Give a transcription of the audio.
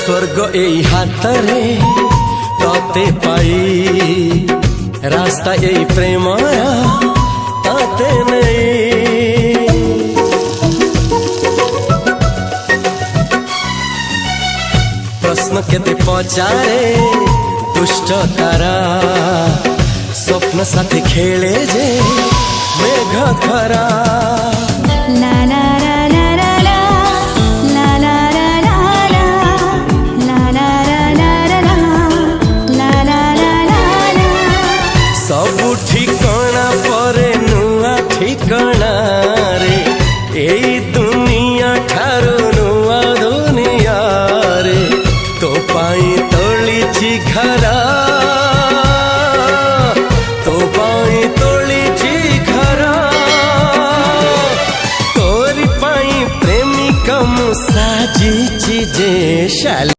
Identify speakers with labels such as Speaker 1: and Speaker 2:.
Speaker 1: स्वर्ग एई हातरे तते पाई रास्ता एई प्रेमया तते नहीं। प्रश्न केते पचारे दुष्ट तारा स्वप्न साथी खेले जे मेघ खरा। सबु ठिकाना परे नुआ ठिकाना रे एई दुनिया ठारू नुआ दुनिया रे। तो पाई तोलिछि घरा तो पाई तोलिछि घरा तोरी पाई प्रेमिका मु साजिछि जे शाली।